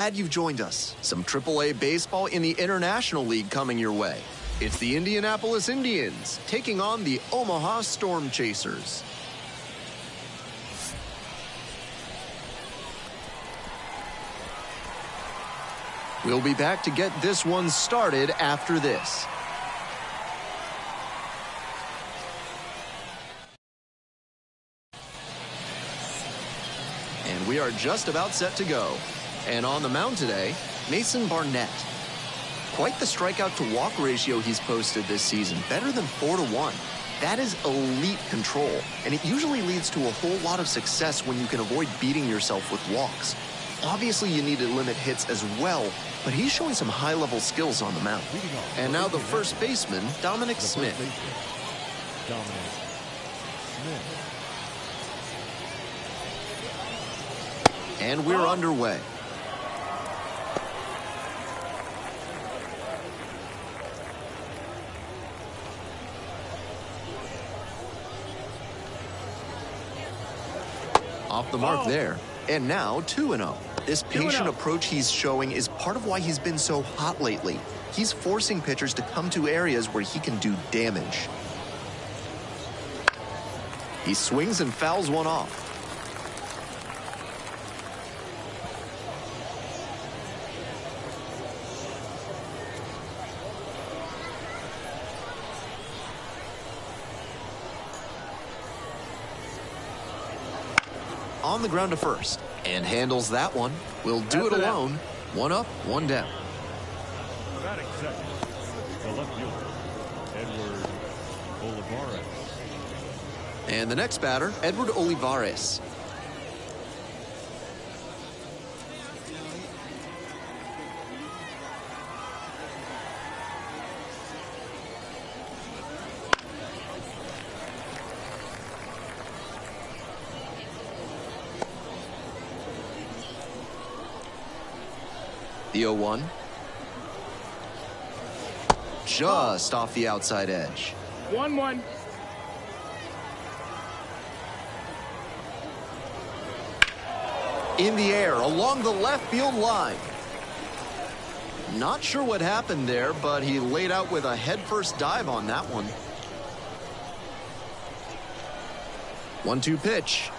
Glad you've joined us. Some AAA baseball in the International League coming your way. It's the Indianapolis Indians taking on the Omaha Storm Chasers. We'll be back to get this one started after this. And we are just about set to go. And on the mound today, Mason Barnett. Quite the strikeout to walk ratio he's posted this season, better than 4-1. That is elite control, and it usually leads to a whole lot of success when you can avoid beating yourself with walks. Obviously, you need to limit hits as well, but he's showing some high-level skills on the mound. And now the first baseman, Dominic Smith. And we're underway. Off the mark there. And now 2-0. This patient approach he's showing is part of why he's been so hot lately. He's forcing pitchers to come to areas where he can do damage. He swings and fouls one off. On the ground to first, and handles that one. Will do it alone. One up, one down. Batting second, the left fielder, Edward Olivares. And the next batter, Edward Olivares. The 0-1. Just off the outside edge. 1-1. In the air, along the left field line. Not sure what happened there, but he laid out with a headfirst dive on that one. 1-2 pitch.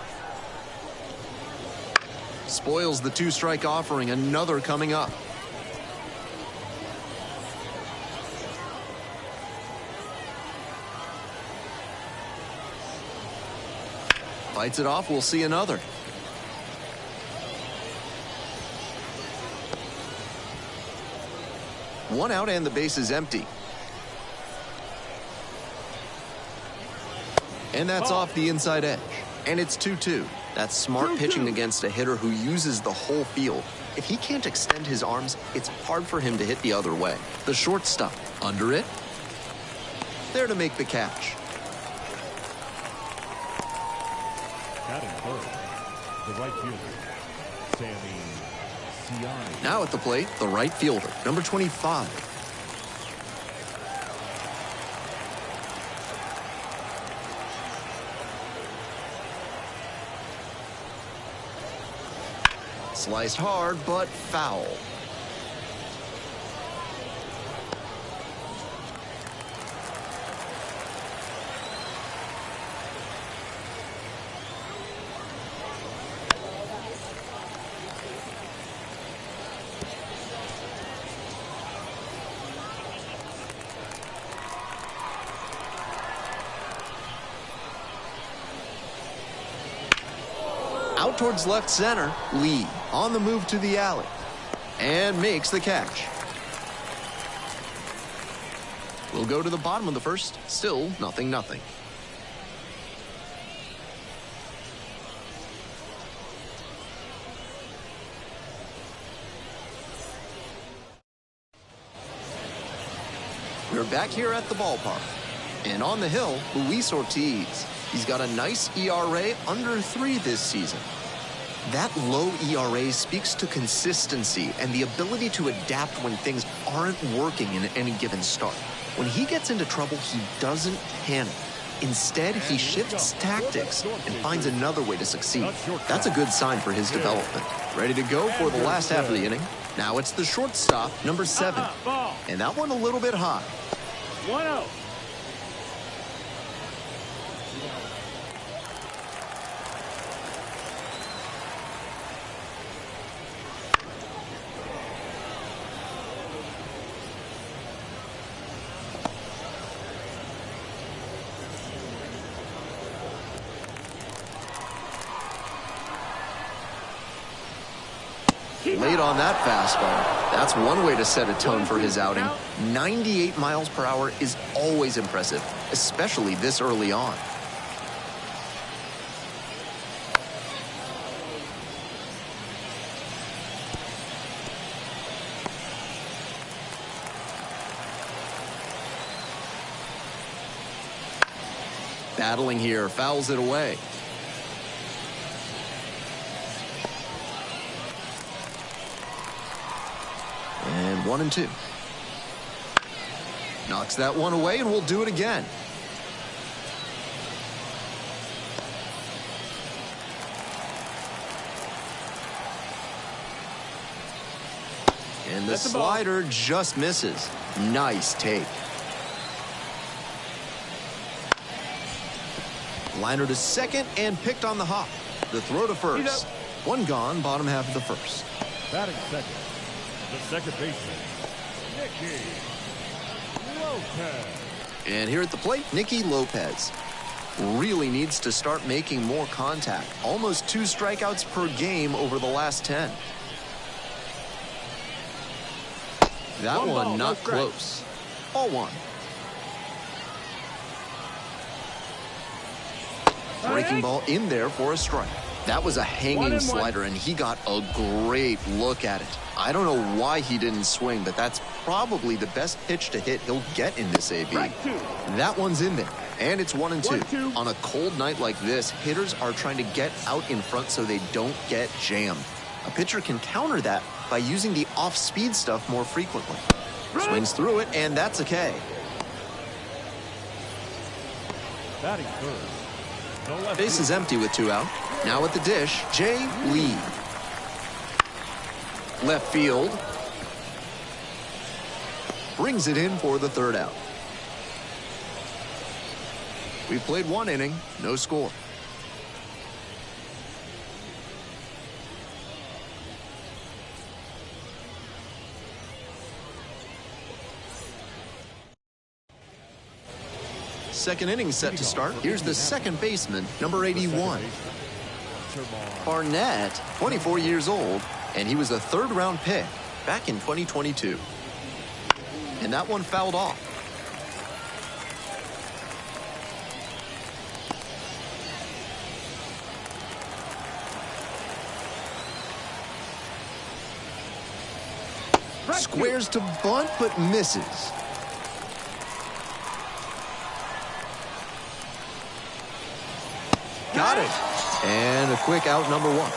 Spoils the two-strike offering. Another coming up. Fights it off. We'll see another. One out and the base is empty. And that's off the inside edge. And it's 2-2. That's smart pitching against a hitter who uses the whole field. If he can't extend his arms, it's hard for him to hit the other way. The shortstop, under it. There to make the catch. Batting third, the right fielder, Sammy Ciani. Now at the plate, the right fielder, number 25. Sliced hard, but foul. Out towards left center, Lee on the move to the alley and makes the catch. We'll go to the bottom of the first. Still 0-0. We're back here at the ballpark. And on the hill, Luis Ortiz. He's got a nice ERA under 3 this season. That low ERA speaks to consistency and the ability to adapt when things aren't working in any given start. When he gets into trouble, he doesn't panic. Instead, he shifts tactics and finds another way to succeed. That's a good sign for his development. Ready to go for the last half of the inning. Now it's the shortstop, number 7. And that one a little bit high. 1-0. Late on that fastball. That's one way to set a tone for his outing. 98 miles per hour is always impressive, especially this early on. Battling here, fouls it away. And 1-2. Knocks that one away, and we'll do it again. And the slider just misses. Nice take. Liner to second and picked on the hop. The throw to first. One gone, bottom half of the first. Batting second, the second baseman, Nicky Lopez. And here at the plate, Nicky Lopez really needs to start making more contact. Almost 2 strikeouts per game over the last 10. That one not close. Ball 1. Breaking ball in there for a strike. That was a hanging slider, and he got a great look at it. I don't know why he didn't swing, but that's probably the best pitch to hit he'll get in this AB. That one's in there, and it's 1-2. On a cold night like this, hitters are trying to get out in front so they don't get jammed. A pitcher can counter that by using the off-speed stuff more frequently. Swings through it, and that's a K. Batting third. Base is empty with 2 out. Now at the dish, Jay Lee. Left field. Brings it in for the 3rd out. We've played 1 inning, no score. Second inning set to start. Here's the second baseman, number 81. Barnett, 24 years old, and he was a 3rd-round pick back in 2022. And that one fouled off. Squares to bunt, but misses. Got it. And a quick out, number 1.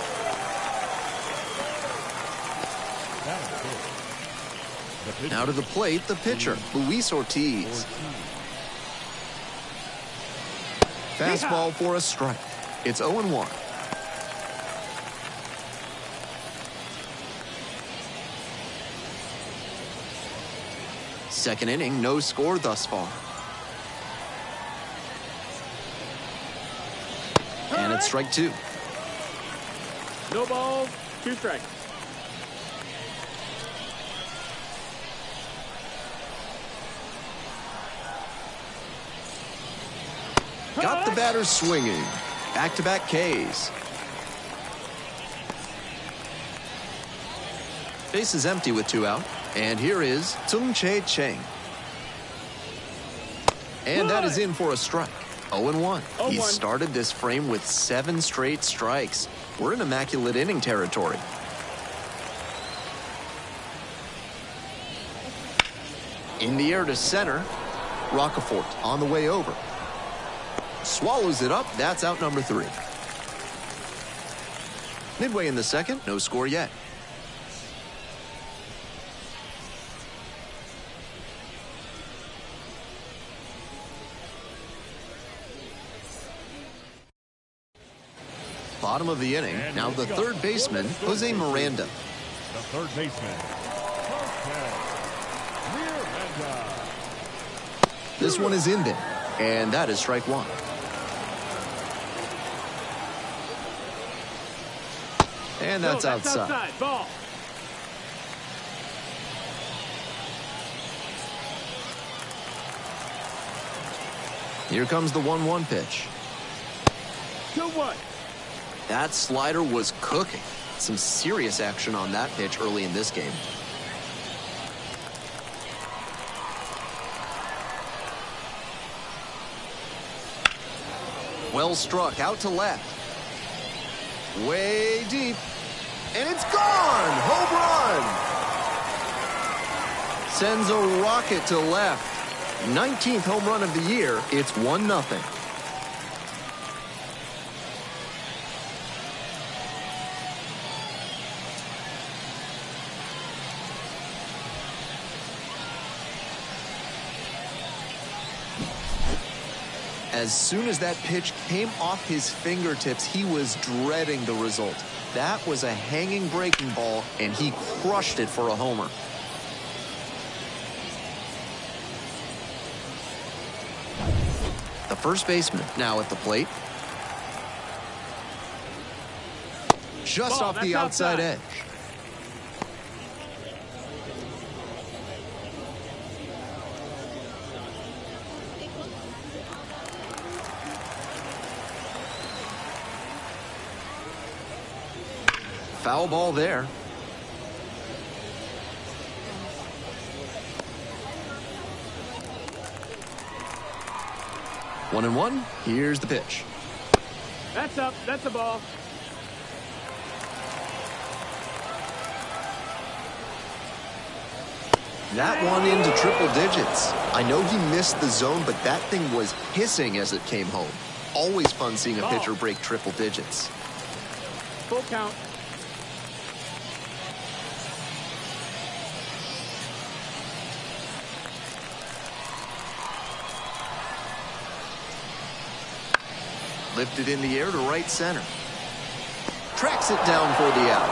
Now to the plate, the pitcher, Luis Ortiz. Fastball for a strike. It's 0-1. Second inning, no score thus far. And it's strike 2. No balls, 2 strikes. Got the batter swinging. Back-to-back Ks. Base is empty with 2 out. And here is Tsung-Che Cheng. And that is in for a strike. 0-1. He started this frame with 7 straight strikes. We're in immaculate inning territory. In the air to center. Rockefort on the way over. Swallows it up. That's out number 3. Midway in the second, no score yet. Bottom of the inning. And Now the third baseman, Jose Miranda. The third baseman, Miranda. This one is in there, and that is strike one. And that's outside. Ball. Here comes the 1-1 pitch. 2-1. That slider was cooking. Some serious action on that pitch early in this game. Well struck, out to left. Way deep. And it's gone! Home run! Sends a rocket to left. 19th home run of the year. It's 1-0. As soon as that pitch came off his fingertips, he was dreading the result. That was a hanging breaking ball, and he crushed it for a homer. The first baseman now at the plate. Just off the outside edge. Foul ball there. One and one. Here's the pitch. That's up. That's a ball. That one into triple digits. I know he missed the zone, but that thing was hissing as it came home. Always fun seeing a pitcher break triple digits. Full count. Lifted in the air to right center. Tracks it down for the out.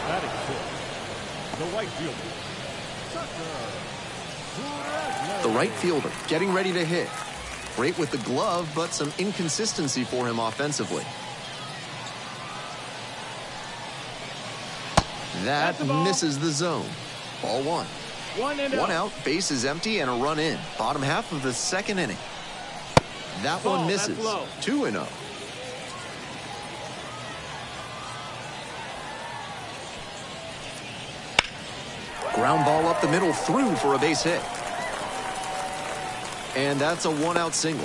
Batting fifth, the right fielder, The right fielder getting ready to hit. Great with the glove, but some inconsistency for him offensively. That misses the zone. Ball one. One out, base is empty, and a run in. Bottom half of the second inning. That one misses. 2-0. Ground ball up the middle, through for a base hit. And that's a one-out single.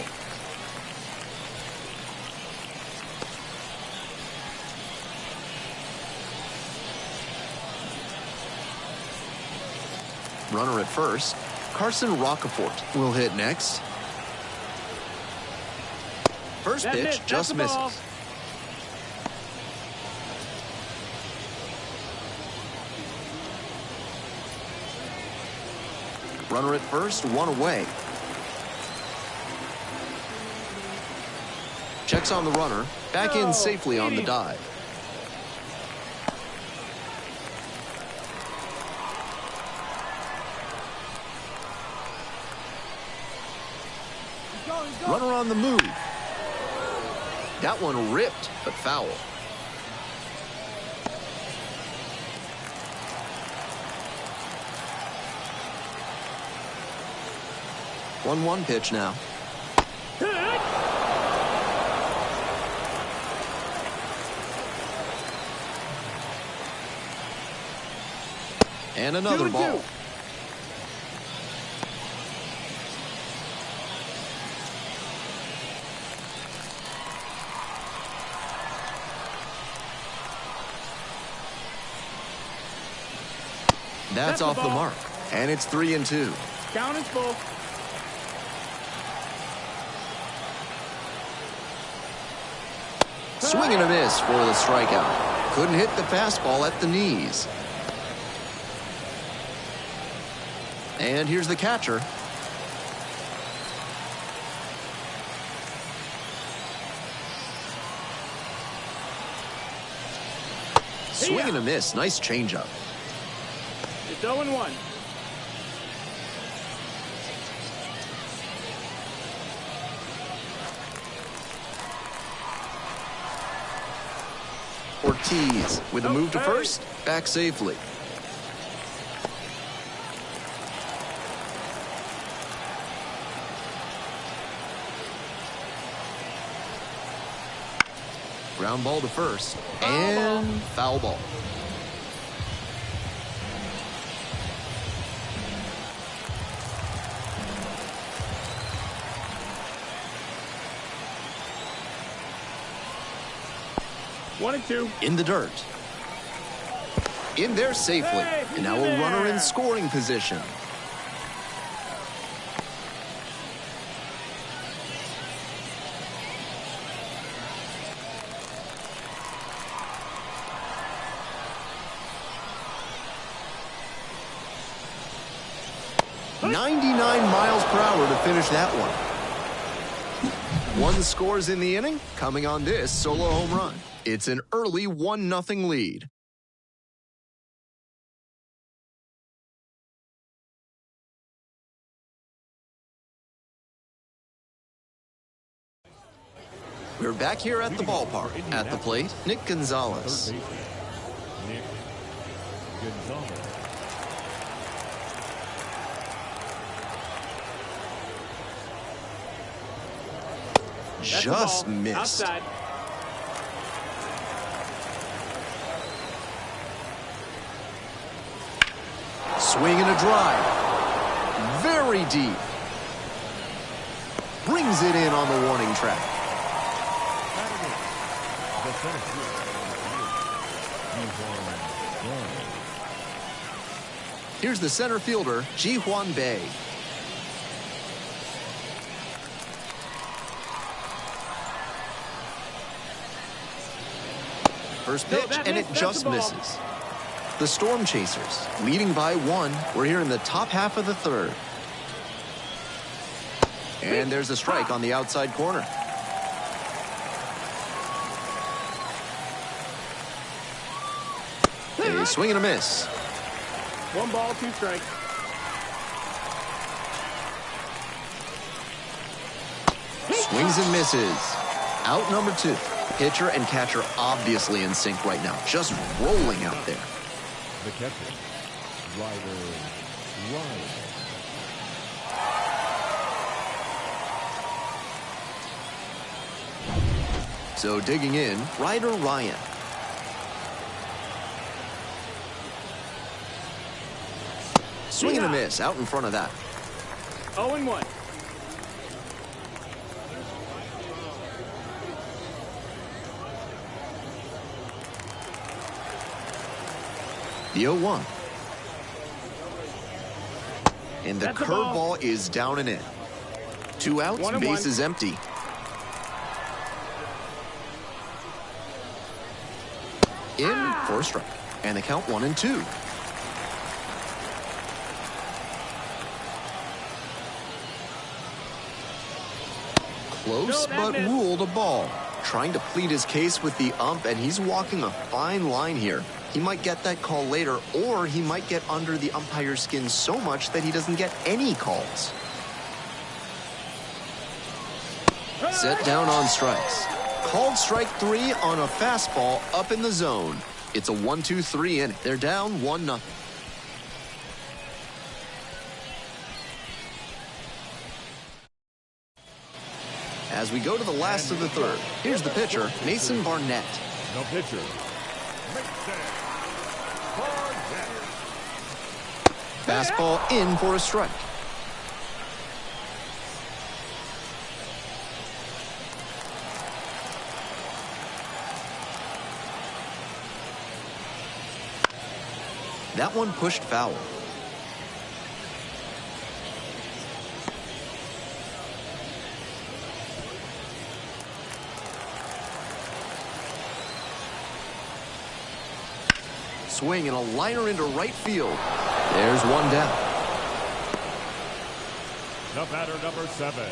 Runner at first. Carson Rocafort will hit next. First pitch just misses. Runner at first, one away. Checks on the runner, back in safely on the dive. Runner on the move. That one ripped, but foul. One pitch now. And another ball. That's off the mark. And it's 3-2. Count is full. Swing and a miss for the strikeout. Couldn't hit the fastball at the knees. And here's the catcher. Swing and a miss. Nice changeup. It's 0-1. Ortiz with a move to first. Back safely. Ground ball to first. And foul ball. One and two. In the dirt. In there safely. And now a runner in scoring position. /99 mph to finish that one. One scores in the inning, coming on this solo home run. It's an early 1-0 lead. We're back here at the ballpark. At the plate, Nick Gonzalez. Nick Gonzalez. Just missed. Outside. Swing and a drive. Very deep. Brings it in on the warning track. Here's the center fielder, Ji-Hwan Bae. First pitch, and it just misses. The Storm Chasers, leading by 1. We're here in the top half of the third. And there's a strike on the outside corner. A swing and a miss. 1 ball, 2 strikes. Swings and misses. Out number 2. Pitcher and catcher obviously in sync right now. Just rolling out there. The catcher, Ryder Ryan. So digging in, Ryder Ryan. Swing and a miss out in front of that. 0-1. The 0-1. And the curveball is down and in. 2 outs, base is empty. In for a strike. And the count 1-2. Close, but ruled a ball. Trying to plead his case with the ump, and he's walking a fine line here. He might get that call later, or he might get under the umpire's skin so much that he doesn't get any calls. Set down on strikes. Called strike 3 on a fastball up in the zone. It's a 1-2-3 inning. They're down 1-0. As we go to the last of the third, here's the pitcher, Mason Barnett. No pitcher. Fastball in for a strike. That one pushed foul. Swing and a liner into right field. There's one down. The batter, number 7,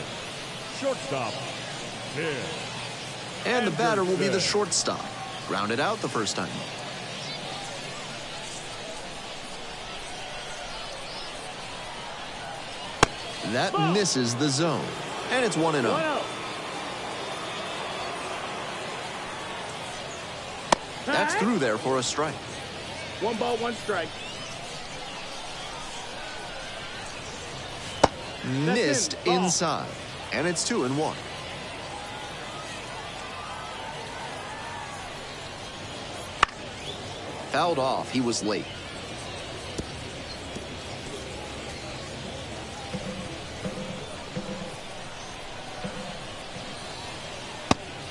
shortstop, Tim. And the batter will be the shortstop. Grounded out the first time. That misses the zone, and it's 1-0. 1-0. That's through there for a strike. 1 ball, 1 strike. Missed inside, and it's 2-1. Fouled off. He was late.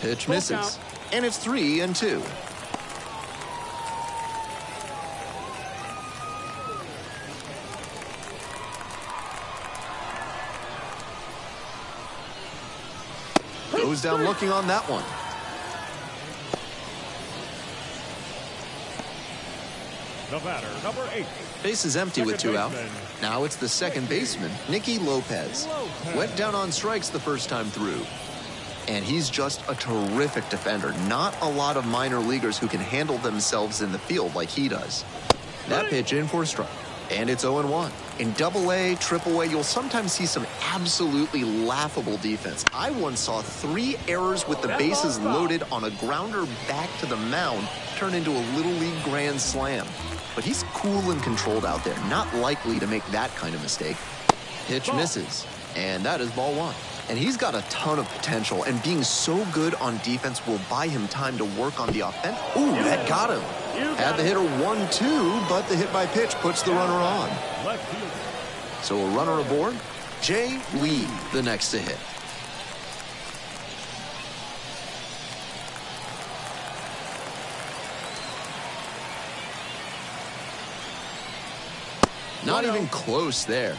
Pitch misses, and it's 3-2. Goes down looking on that one. The batter, number 8. Base is empty with 2 out. Now it's the second baseman, Nicky Lopez. Went down on strikes the first time through. And he's just a terrific defender. Not a lot of minor leaguers who can handle themselves in the field like he does. That pitch in for a strike. And it's 0-1. In Double-A, Triple-A, you'll sometimes see some absolutely laughable defense. I once saw 3 errors with the bases loaded on a grounder back to the mound turn into a Little League grand slam. But he's cool and controlled out there, not likely to make that kind of mistake. Pitch misses, and that is ball 1. And he's got a ton of potential, and being so good on defense will buy him time to work on the offense. Ooh, that got him. Had the hitter 1-2, but the hit by pitch puts the runner on. So a runner aboard. Jay Lee, the next to hit. Not even close there.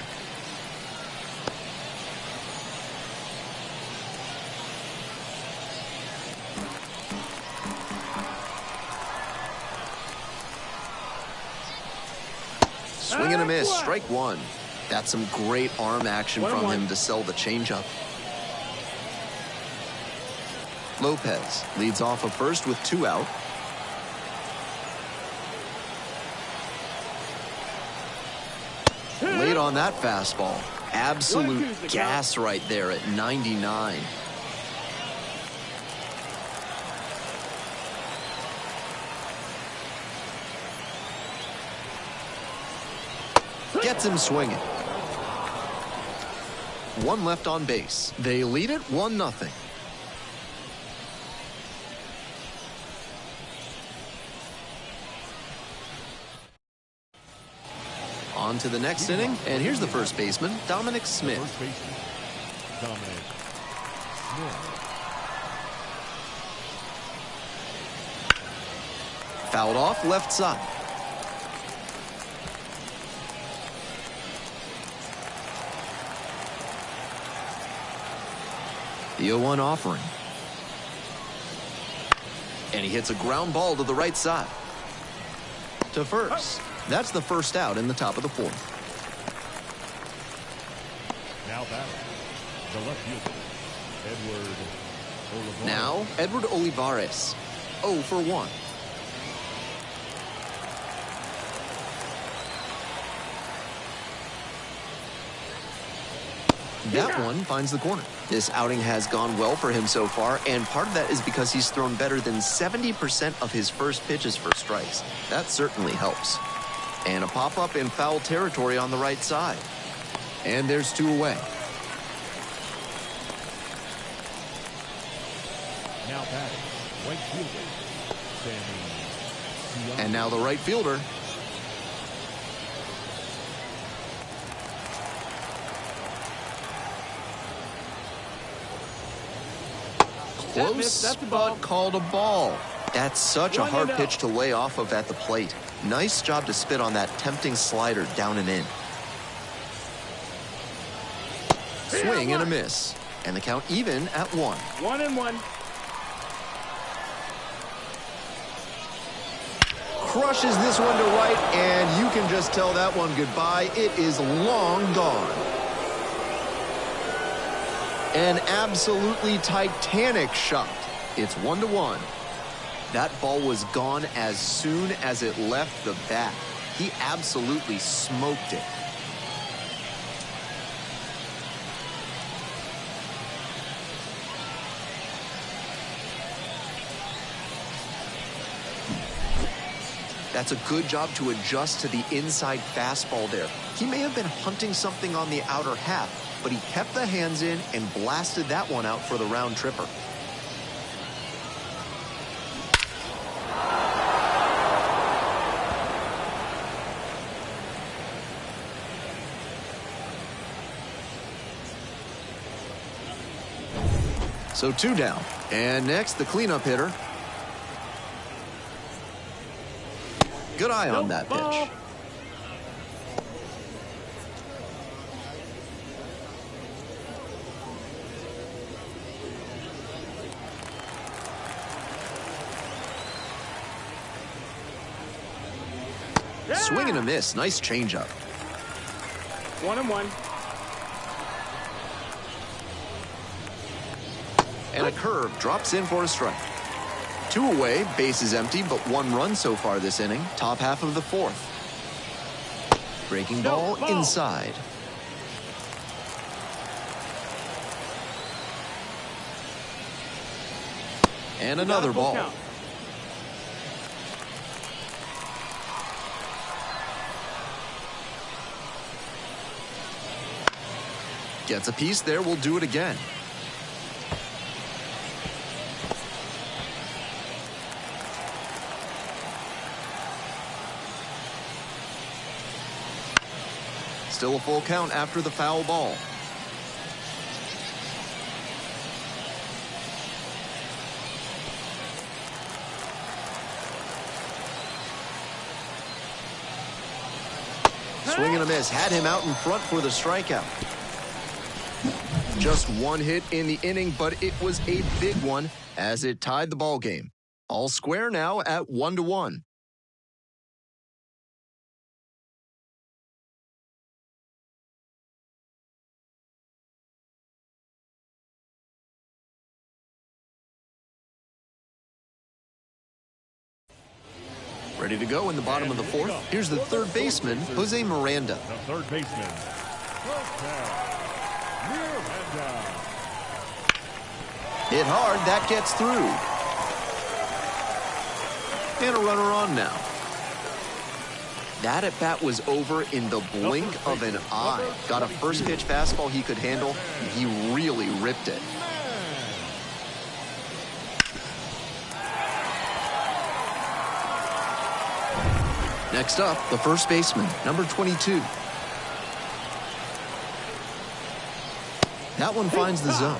Swing and a miss, strike 1. That's some great arm action from him to sell the changeup. Lopez leads off of first with 2 out. Late on that fastball. Absolute gas right there at 99. Gets him swinging. 1 left on base. They lead it 1-0. On to the next inning, and here's the first baseman, Dominic Smith. First baseman, Dominic Smith. Fouled off left side. The 0-1 offering. And he hits a ground ball to the right side. To first. That's the first out in the top of the 4th. Now batting, the left fielder, Edward Olivares. Now, Edward Olivares. 0 for 1. That one finds the corner. This outing has gone well for him so far, and part of that is because he's thrown better than 70% of his first pitches for strikes. That certainly helps. And a pop-up in foul territory on the right side. And there's 2 away. Now batting, right fielder, Sammy. And now the right fielder. Close, but called a ball. That's such a hard pitch to lay off of at the plate. Nice job to spit on that tempting slider down and in. Swing and a miss. And the count even at 1. 1-1. Crushes this one to right, and you can just tell that one goodbye. It is long gone. An absolutely titanic shot. It's 1-1. That ball was gone as soon as it left the bat. He absolutely smoked it. That's a good job to adjust to the inside fastball there. He may have been hunting something on the outer half, but he kept the hands in and blasted that one out for the round tripper. So 2 down. And next, the cleanup hitter. Good eye on that pitch. Yeah. Swing and a miss. Nice changeup. 1-1. And a curve drops in for a strike. 2 away, base is empty, but 1 run so far this inning. Top half of the 4th. Breaking ball inside. And another ball. Count. Gets a piece there, we'll do it again. Still a full count after the foul ball. Swing and a miss. Had him out in front for the strikeout. Just 1 hit in the inning, but it was a big one as it tied the ball game. All square now at 1-1. Ready to go in the bottom of the 4th. Here's the third baseman, Jose Miranda. The third baseman, Miranda. Hit hard, that gets through. And a runner on now. That at bat was over in the blink of an eye. Got a first pitch fastball he could handle. He really ripped it. Next up, the first baseman, number 22. That one finds the zone.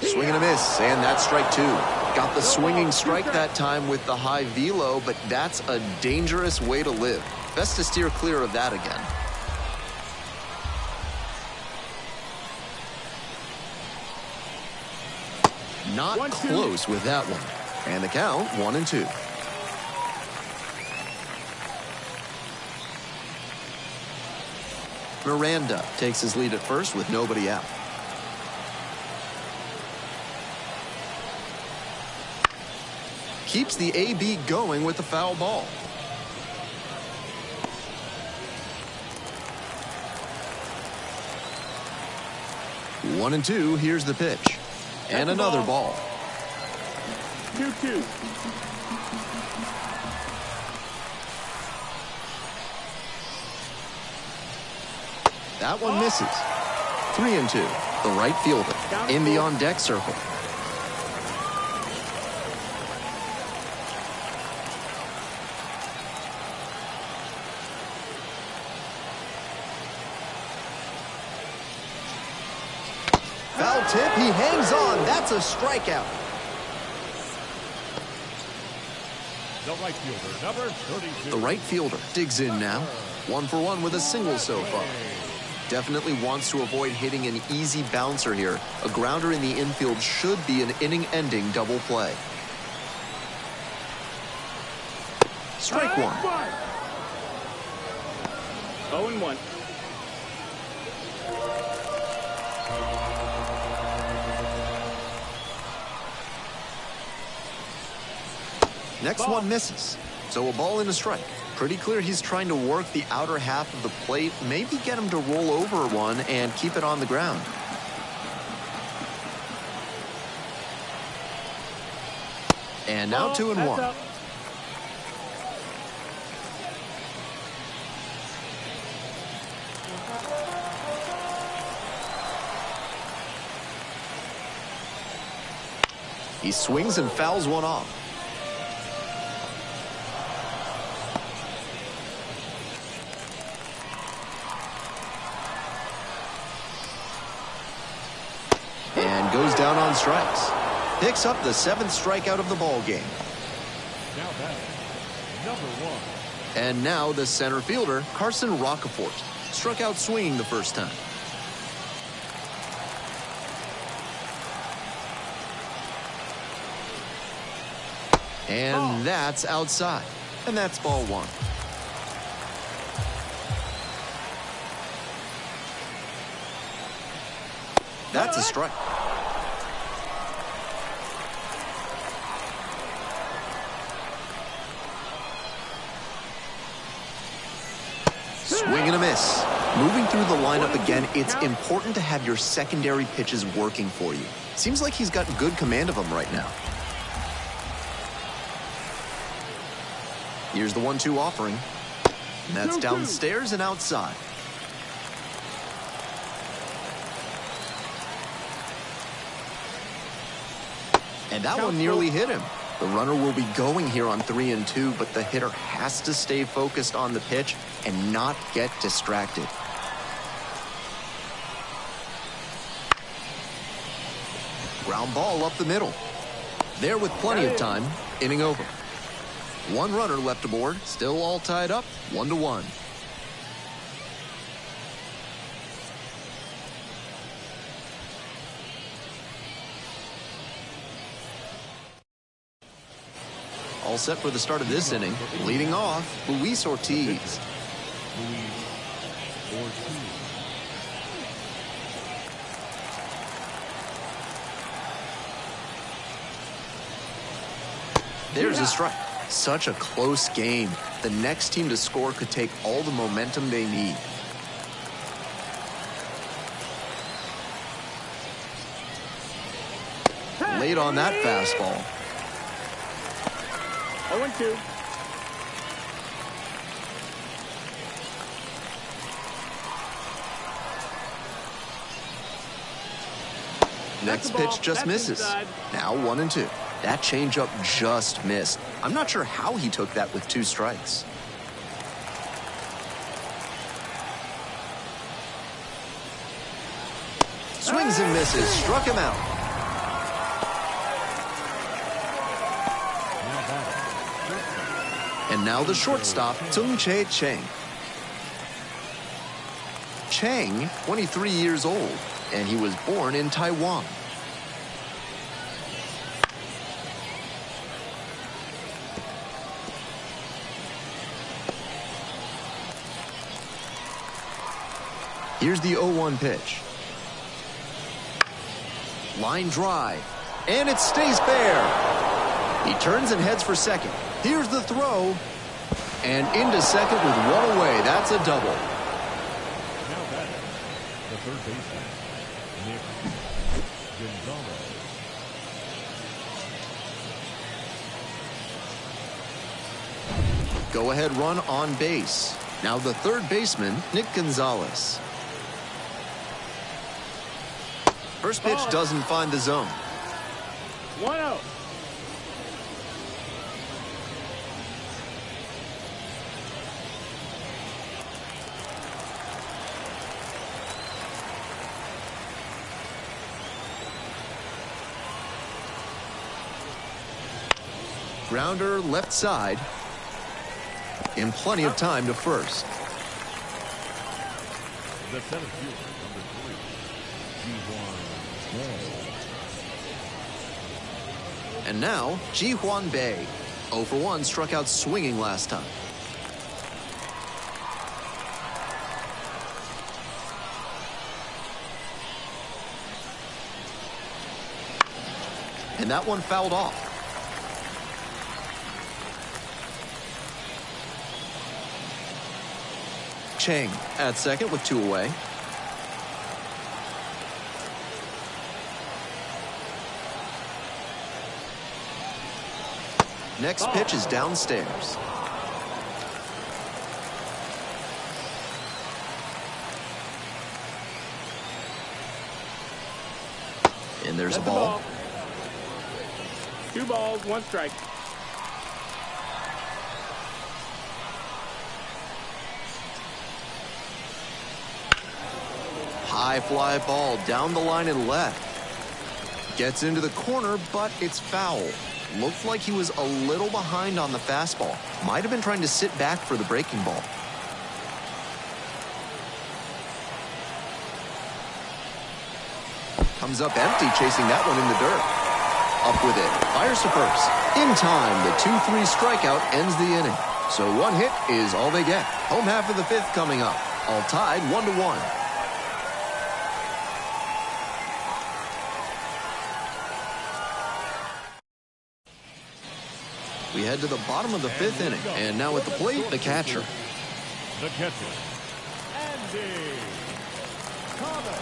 Swing and a miss, and that's strike 2. Got the swinging strike that time with the high velo, but that's a dangerous way to live. Best to steer clear of that again. Not close with that one. And the count, 1-2. Miranda takes his lead at first with nobody out. Keeps the AB going with the foul ball. One and two, here's the pitch. And another ball. 2-2. That one misses. 3-2. The right fielder in the on-deck circle. Foul tip, he hangs on. That's a strikeout. The right fielder, number 32. The right fielder digs in now. 1 for 1 with a single so far. Definitely wants to avoid hitting an easy bouncer here. A grounder in the infield should be an inning-ending double play. Strike 1. 0-1. Next one misses. So a ball and a strike. Pretty clear he's trying to work the outer half of the plate, maybe get him to roll over one and keep it on the ground. And now 2-1. He swings and fouls one off. And goes down on strikes. Picks up the 7th strikeout of the ball game. Now batting, number 1. And now the center fielder, Carson Rocafort, struck out swinging the first time. And that's outside. And that's ball 1. That's a strike. Swing and a miss. Moving through the lineup again, it's important to have your secondary pitches working for you. Seems like he's got good command of them right now. Here's the 1-2 offering. And that's downstairs and outside. And that one nearly hit him. The runner will be going here on 3-2, but the hitter has to stay focused on the pitch and not get distracted. Ground ball up the middle. There with plenty of time, inning over. One runner left aboard, still all tied up, 1-1. All set for the start of this inning. Leading off, Luis Ortiz. There's a strike. Such a close game. The next team to score could take all the momentum they need. Late on that fastball. 0-2. Next pitch just misses. Now 1-2. That changeup just missed. I'm not sure how he took that with 2 strikes. Swings and misses. Struck him out. And now the shortstop, Tsung-Che Cheng. Cheng, 23 years old, and he was born in Taiwan. Here's the 0-1 pitch. Line drive, and it stays fair. He turns and heads for second. Here's the throw, and into second with 1 away. That's a double. Now batting, the third baseman, Nick Gonzalez. Go-ahead run on base. Now the third baseman, Nick Gonzalez. First pitch doesn't find the zone. 1-0. Grounder left side. And plenty of time to first. The center fielder, number 3, And now, Ji-Hwan Bae. 0 for 1, struck out swinging last time. And that one fouled off. Chang at second with 2 away. Next pitch is downstairs. And there's a ball. 2 balls, 1 strike. High fly ball down the line and left. Gets into the corner, but it's foul. Looked like he was a little behind on the fastball. Might have been trying to sit back for the breaking ball. Comes up empty, chasing that one in the dirt. Up with it, fires to first. In time, the 2-3 strikeout ends the inning. So 1 hit is all they get. Home half of the 5th coming up. All tied 1-1. We head to the bottom of the 5th inning, and now at the plate, the catcher. The catcher, Andy Thomas.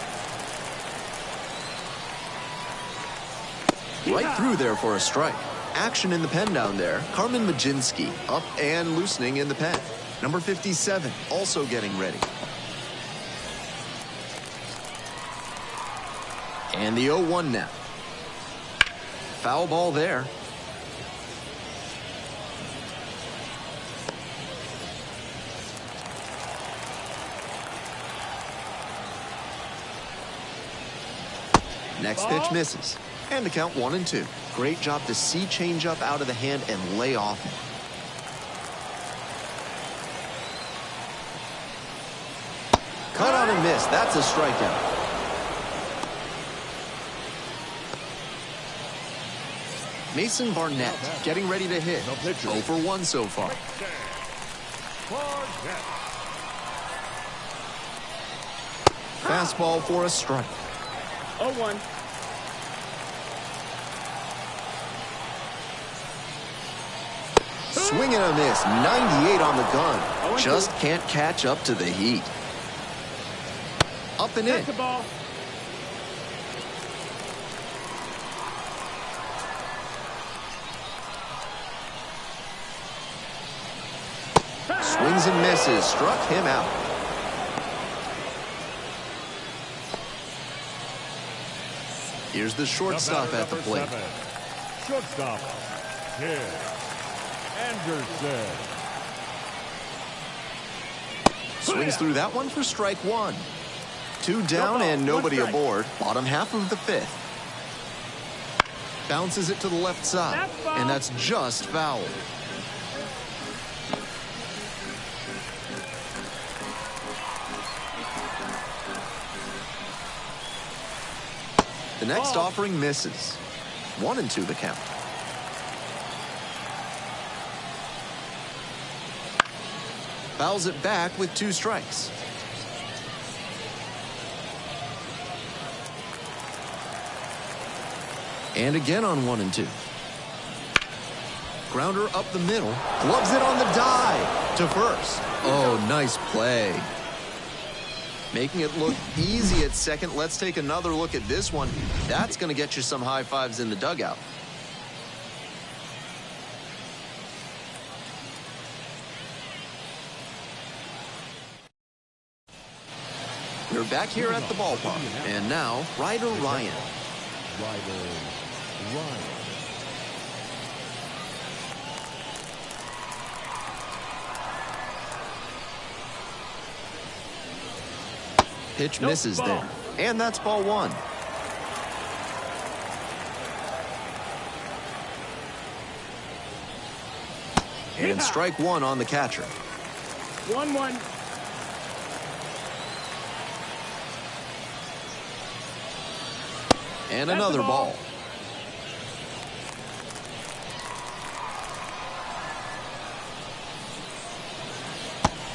Right through there for a strike. Action in the pen down there. Carmen Majinski up and loosening in the pen. Number 57 also getting ready. And the 0-1 now. Foul ball there. Next pitch misses. And the count 1-2. Great job to see changeup out of the hand and lay off it. Cut on and miss. That's a strikeout. Mason Barnett getting ready to hit. 0 for 1 so far. Fastball for a strike. 0-1. Swing and a miss. 98 on the gun. Just can't catch up to the heat. Up and in. That's the ball. Swings and misses. Struck him out. Here's the shortstop at the plate. Shortstop, Tim Anderson. Swings through that one for strike 1. 2 down and nobody aboard. Bottom half of the 5th. Bounces it to the left side. And that's just foul. The next offering misses. 1-2 the count. Fouls it back with 2 strikes. And again on 1-2. Grounder up the middle. Gloves it on the dive to first. Oh, nice play. Making it look easy at second. Let's take another look at this one. That's going to get you some high fives in the dugout. We're back here at the ballpark. And now, Ryder Ryan. Pitch misses there. And that's ball 1. And strike 1 on the catcher. 1-1. And another ball.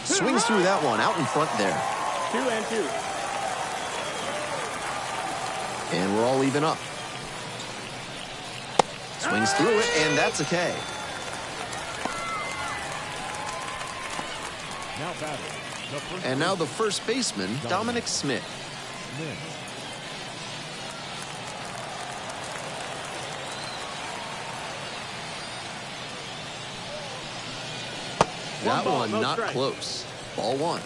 Swings through that one out in front there. 2-2. And we're all even up. Swings through it, and that's a K. Now batting, And now the first baseman, Dominic Smith. That one not close. Ball one.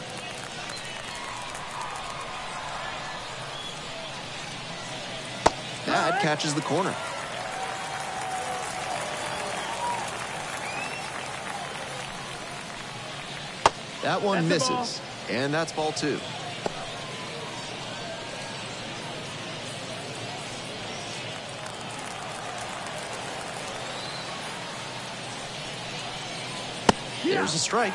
That catches the corner. That one misses. And that's ball two. There's a strike.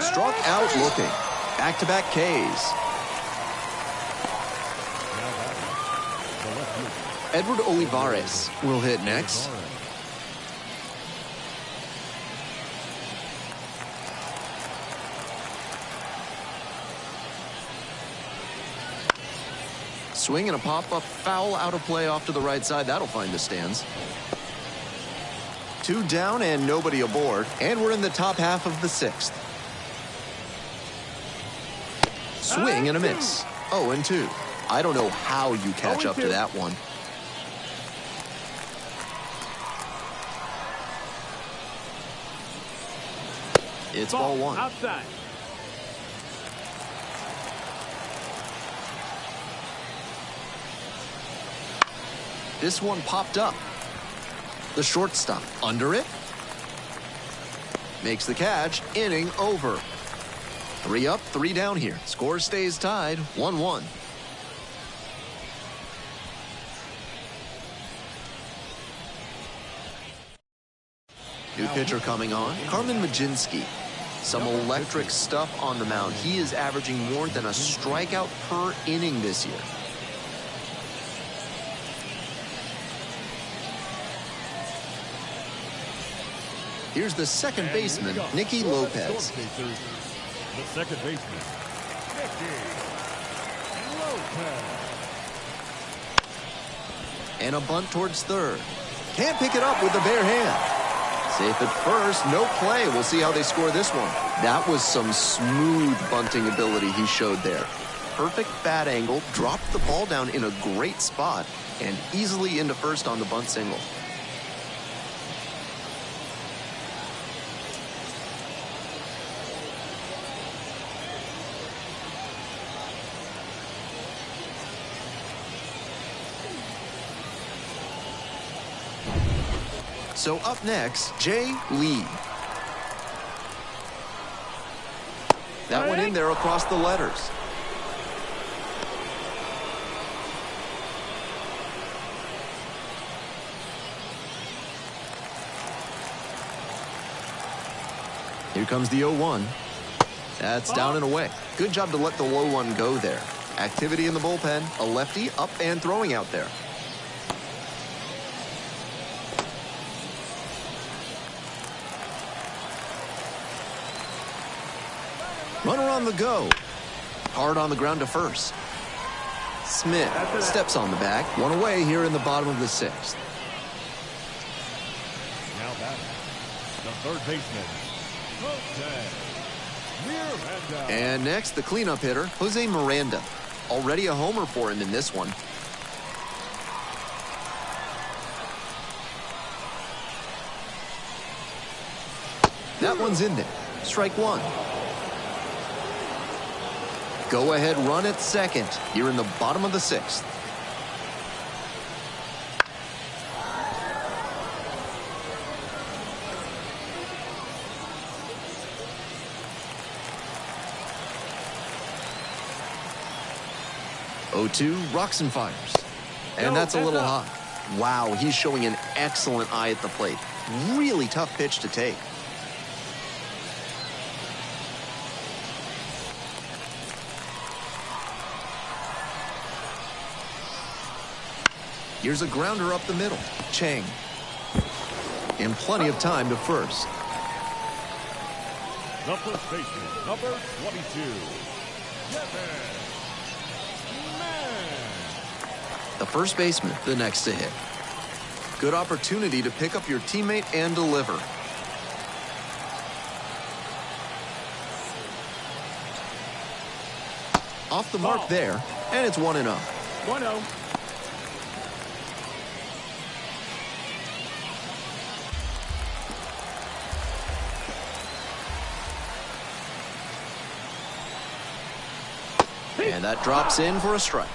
Struck out looking. Back-to-back Ks. Edward Olivares will hit next. Swing and a pop-up foul out of play off to the right side. That'll find the stands. Two down and nobody aboard. And we're in the top half of the sixth. Swing and a miss. 0-2. I don't know how you catch up to that one. It's ball one. Outside. This one popped up. The shortstop under it. Makes the catch. Inning over. 3 up, 3 down here. Score stays tied, 1-1. New pitcher coming on, Carmen Majinski. Some electric stuff on the mound. He is averaging more than a strikeout per inning this year. Here's the second baseman, Nicky Lopez. The second baseman, Nicky Lopez. And a bunt towards third. Can't pick it up with the bare hand. Safe at first, no play. We'll see how they score this one. That was some smooth bunting ability he showed there. Perfect bat angle, dropped the ball down in a great spot, and easily into first on the bunt single. So up next, Jay Lee. That one in there across the letters. Here comes the 0-1. That's down and away. Good job to let the low one go there. Activity in the bullpen. A lefty up and throwing out there. Runner on the go. Hard on the ground to first. Smith steps on the back. One away here in the bottom of the sixth. Now back, the third baseman, Miranda. And next, the cleanup hitter, Jose Miranda. Already a homer for him in this one. That one's in there. Strike one. Go ahead run at second here in the bottom of the sixth. Oh-2 rocks and fires. And that's a little high. Wow, he's showing an excellent eye at the plate. Really tough pitch to take. Here's a grounder up the middle. Chang. And plenty of time to first. The first baseman, number 22, Kevin The first baseman, the next to hit. Good opportunity to pick up your teammate and deliver. Off the mark there, and it's 1-0. 1-0. And that drops in for a strike.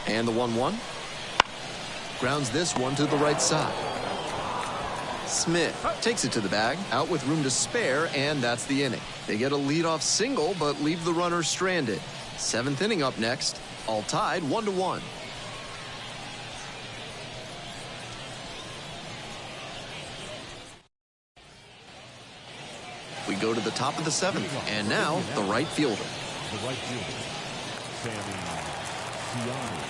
And the 1-1. Grounds this one to the right side. Smith takes it to the bag, out with room to spare, and that's the inning. They get a leadoff single, but leave the runner stranded. 7th inning up next, all tied 1-1. We go to the top of the 7th, and now the right fielder. The right fielder, Sammy Siani.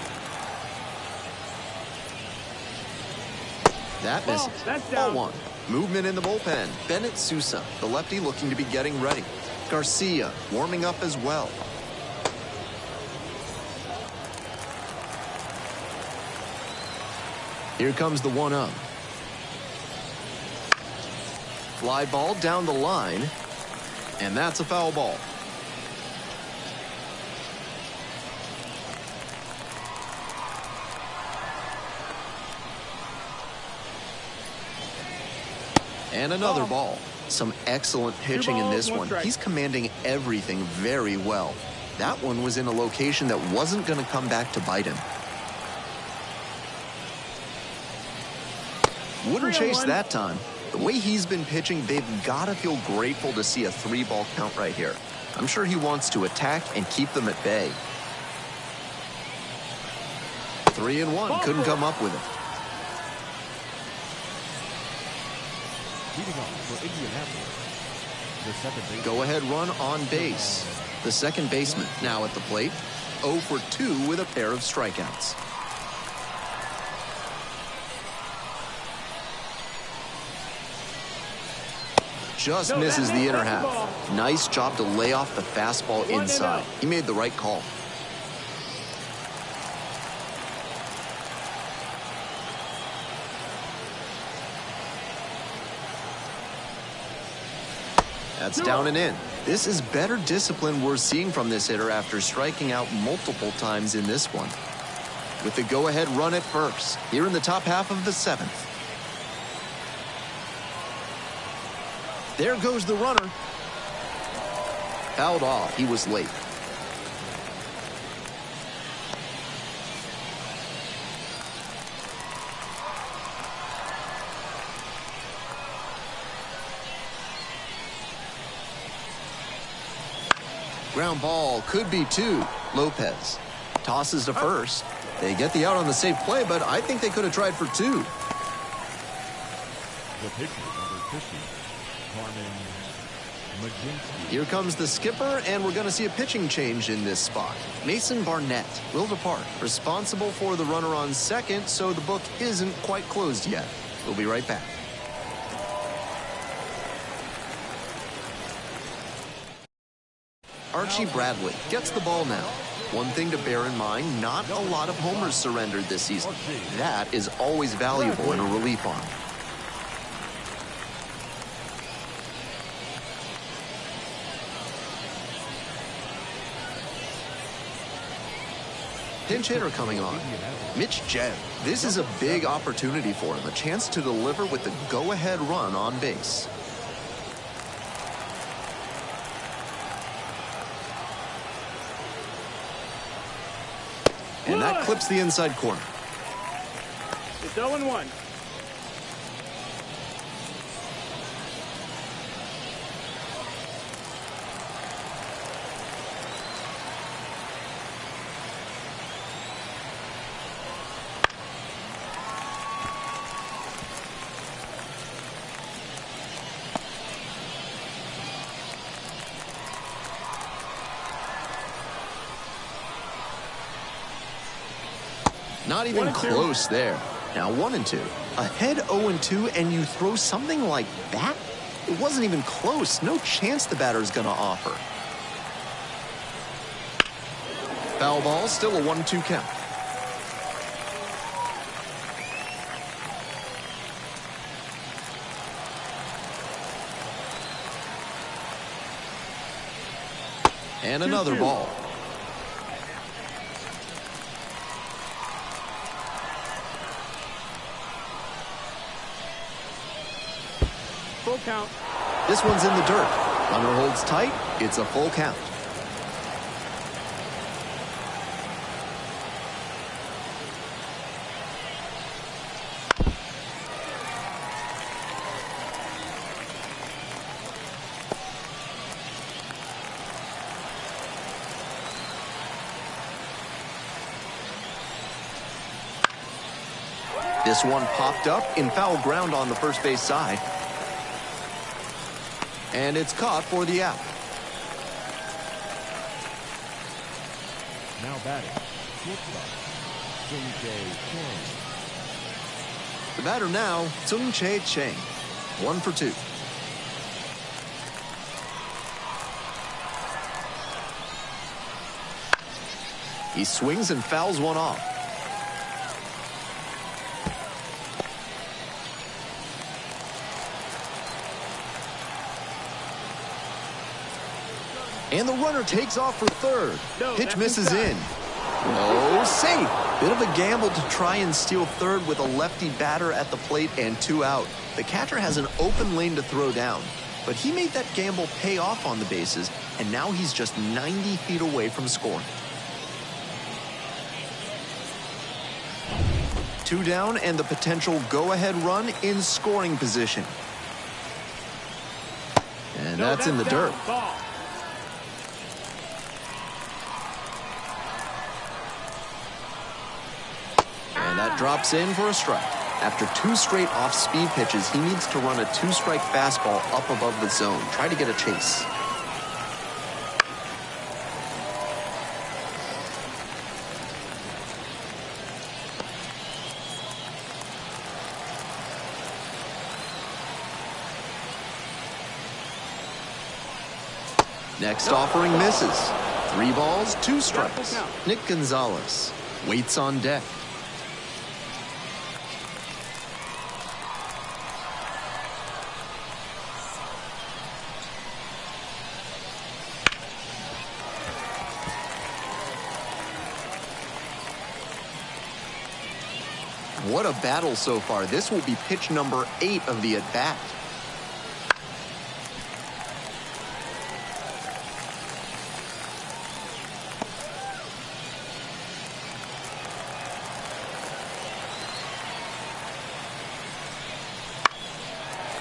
That misses. That's Ball down. 1. Movement in the bullpen. Bennett Sousa, the lefty, looking to be getting ready. Garcia warming up as well. Here comes the 1-0. Fly ball down the line, and that's a foul ball. And another ball. Some excellent pitching in this one. He's commanding everything very well. That one was in a location that wasn't going to come back to bite him. Wouldn't chase that time. The way he's been pitching, they've got to feel grateful to see a 3-ball count right here. I'm sure he wants to attack and keep them at bay. 3-1, couldn't come up with it. Leading off for Indianapolis, the second baseman. Go-ahead run on base. The second baseman now at the plate. 0 for 2 with a pair of strikeouts. Just misses the inner half. Nice job to lay off the fastball inside. He made the right call. That's down and in. This is better discipline we're seeing from this hitter after striking out multiple times in this one. With the go-ahead run at first, here in the top half of the 7th. There goes the runner. Fouled off. He was late. Ground ball, could be 2. Lopez tosses to first. They get the out on the safe play, but I think they could have tried for 2. The pitcher, number 50, Carmen Majinski. Here comes the skipper, and we're going to see a pitching change in this spot. Mason Barnett will depart, responsible for the runner on second, so the book isn't quite closed yet. We'll be right back. Archie Bradley gets the ball now. One thing to bear in mind, not a lot of homers surrendered this season. That is always valuable in a relief arm. Pinch hitter coming on. Mitch Jebb. This is a big opportunity for him. A chance to deliver with the go-ahead run on base. And that clips the inside corner. It's 0-1. Not even close there. Now 1-2. Ahead 0-2, and you throw something like that? It wasn't even close. No chance the batter's gonna offer. Foul ball, still a 1-2 count. And another ball. Full count. This one's in the dirt. Runner holds tight. It's a full count. This one popped up in foul ground on the first base side. And it's caught for the out. Now batting, shortstop, Sung-Jae Chang. The batter now, Sung-Jae Chang. 1 for 2. He swings and fouls one off. And the runner takes off for third. Pitch misses in. No, safe. Bit of a gamble to try and steal third with a lefty batter at the plate and 2 out. The catcher has an open lane to throw down, but he made that gamble pay off on the bases, and now he's just 90 feet away from scoring. 2 down and the potential go-ahead run in scoring position. And that's in the dirt. Ball. And that drops in for a strike. After 2 straight off-speed pitches, he needs to run a 2-strike fastball up above the zone. Try to get a chase. Next offering misses. 3 balls, 2 strikes. Nick Gonzalez waits on deck. What a battle so far. This will be pitch number 8 of the at-bat.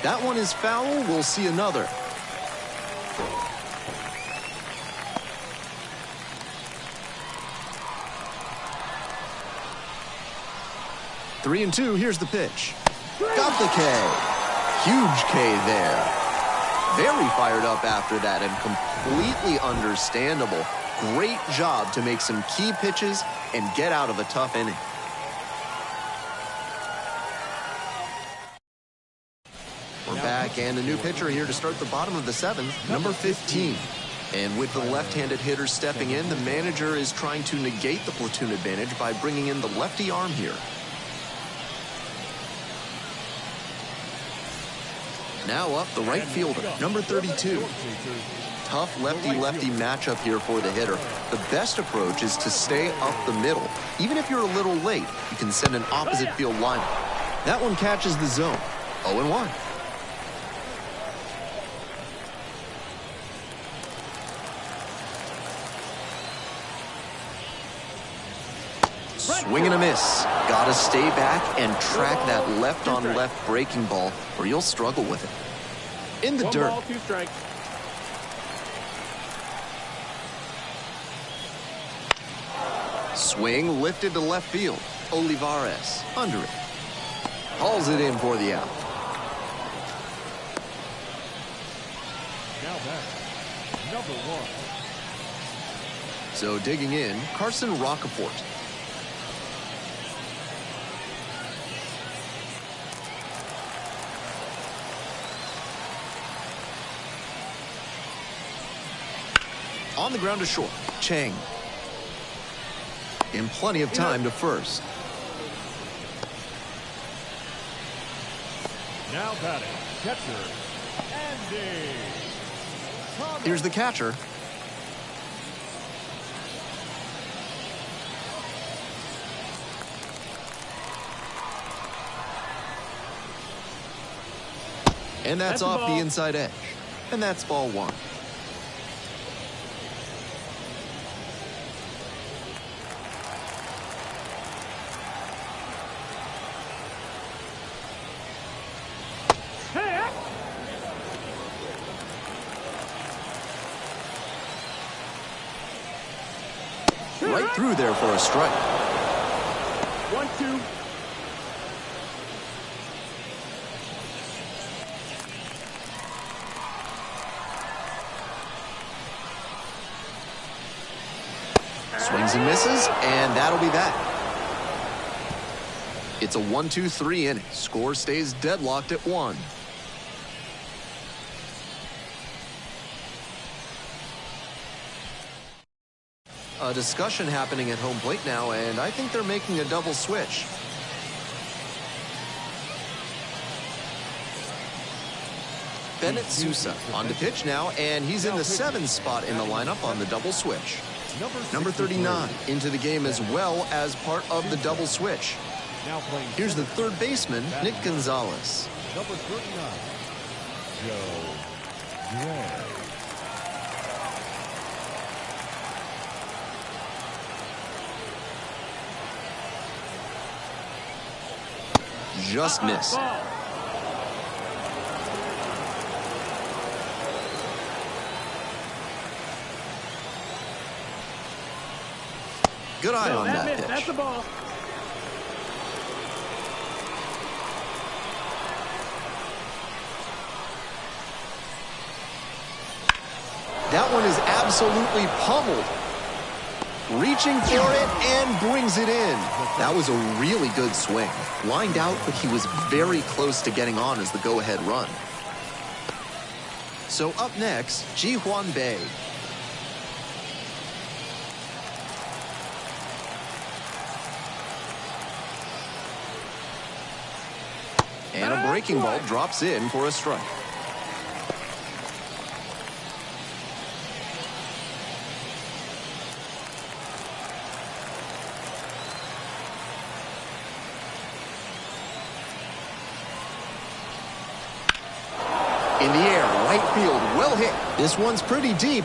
That one is foul. We'll see another. Three and 2, here's the pitch. Got the K. Huge K there. Very fired up after that and completely understandable. Great job to make some key pitches and get out of a tough inning. We're back, and a new pitcher here to start the bottom of the 7th, number 15. And with the left-handed hitter stepping in, the manager is trying to negate the platoon advantage by bringing in the lefty arm here. Now up the right fielder, number 32. Tough lefty-lefty matchup here for the hitter. The best approach is to stay up the middle. Even if you're a little late, you can send an opposite field lineup. That one catches the zone. 0-1. Swing and a miss. Gotta stay back and track that left-on-left breaking ball, or you'll struggle with it. In the dirt. 1 ball, 2 strikes. Swing lifted to left field. Olivares under it. Hauls it in for the out. Now back, number 1. So digging in, Carson Roccaforte. On the ground to short. Chang. In plenty of time to first. Now batting, catcher, Andy. Here's the catcher. And that's off the inside edge. And that's ball one. Right through there for a strike. 1-2. Swings and misses, and that'll be that. It's a 1-2-3 inning. Score stays deadlocked at 1. A discussion happening at home plate now, and I think they're making a double switch. Bennett Sousa on to pitch now, and he's in the 7th spot in the lineup on the double switch. Number 39 into the game as well as part of the double switch. Here's the third baseman, Nick Gonzalez. Number 39, Joe Gray. Just missed. Good eye on that pitch. That's the ball. That one is absolutely pummeled. Reaching for it and brings it in. That was a really good swing. Lined out, but he was very close to getting on as the go-ahead run. So up next, Ji-hwan Bae. And a breaking ball drops in for a strike. In the air, right field, well hit. This one's pretty deep.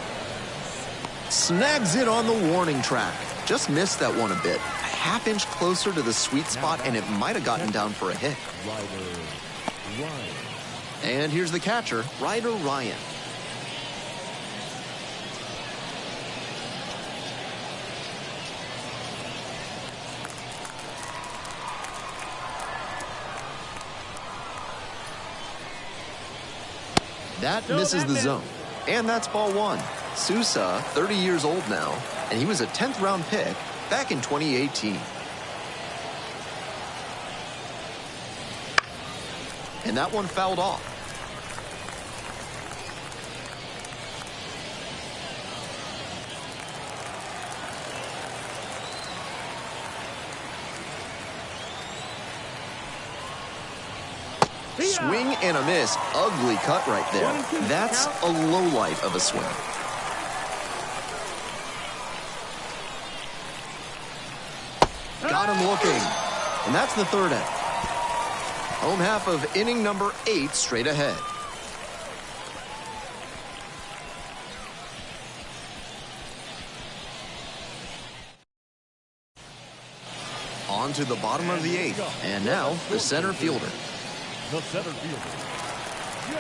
Snags it on the warning track. Just missed that one a bit. A half-inch closer to the sweet spot, and it might have gotten down for a hit. And here's the catcher, Ryder Ryan. That misses the zone. And that's ball one. Sousa, 30 years old now, and he was a 10th round pick back in 2018. And that one fouled off. Swing and a miss. Ugly cut right there. That's a lowlight of a swing. Got him looking. And that's the third inning. Home half of inning number 8 straight ahead. On to the bottom of the 8th. And now the center fielder. The center fielder, Joe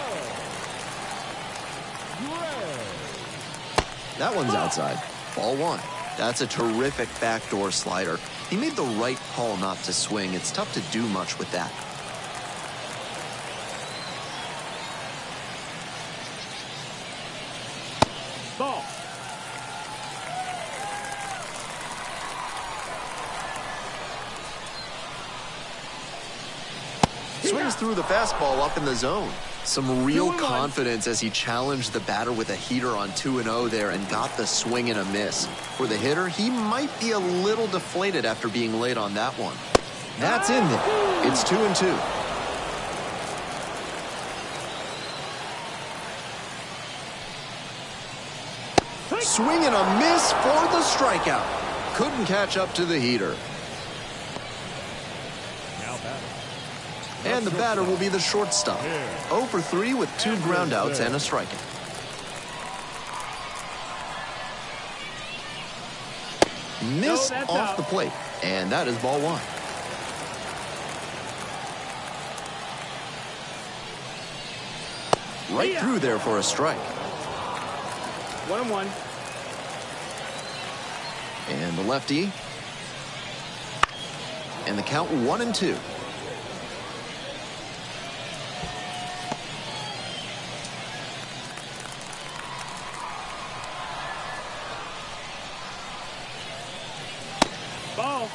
Gray. That one's outside. Ball one. That's a terrific backdoor slider. He made the right call not to swing. It's tough to do much with that. Ball. Swing swings through the fastball up in the zone. Some real confidence as he challenged the batter with a heater on 2-0 there and got the swing and a miss. For the hitter, he might be a little deflated after being late on that one. That's in there. It's 2-2. Swing and a miss for the strikeout. Couldn't catch up to the heater. And the batter will be the shortstop. 0 for 3 with 2 groundouts and a strikeout. Miss off the plate. And that is ball 1. Right through there for a strike. 1-1. And the lefty. And the count 1-2. Ball.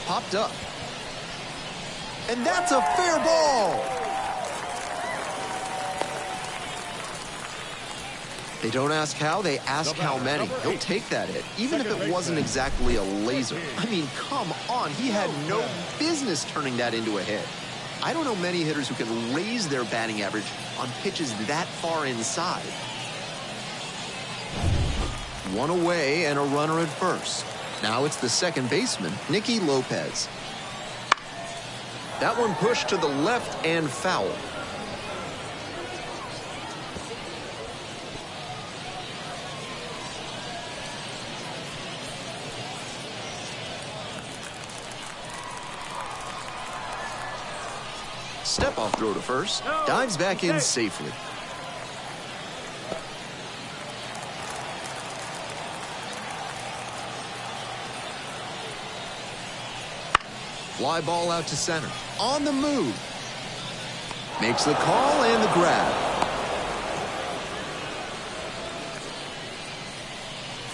Popped up. And that's a fair ball. They don't ask how, they ask how many. He'll take that hit, even if it wasn't exactly a laser. I mean, come on, he had no business turning that into a hit. I don't know many hitters who can raise their batting average on pitches that far inside. 1 away and a runner at first. Now it's the second baseman, Nicky Lopez. That one pushed to the left and foul. Step-off throw to first. Dives back in safely. Fly ball out to center. On the move. Makes the call and the grab.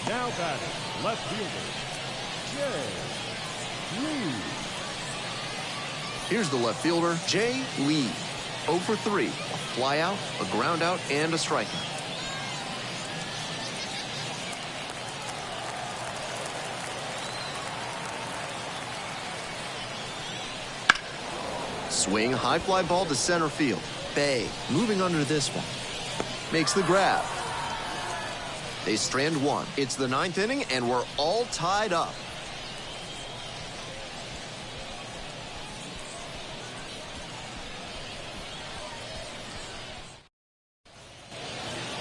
Now batting, left fielder, Jay Lee. Here's the left fielder, Jay Lee. 0 for 3. A fly out, a ground out, and a strikeout. Swing, high fly ball to center field. Bay, moving under this one. Makes the grab. They strand one. It's the 9th inning, and we're all tied up.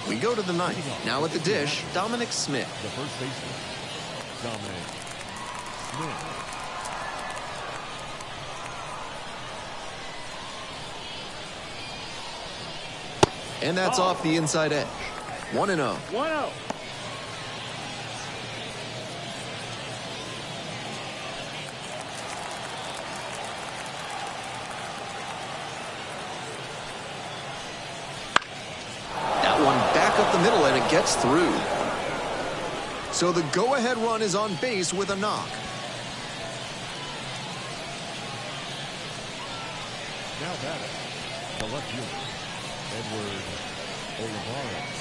We go to the 9th. Now at the dish, Dominic Smith. The first baseman, Dominic Smith. And that's off the inside edge. 1-0. 1-0. That one back up the middle, and it gets through. So the go-ahead run is on base with a knock. Now batting, the left fielder, Edward Olivares.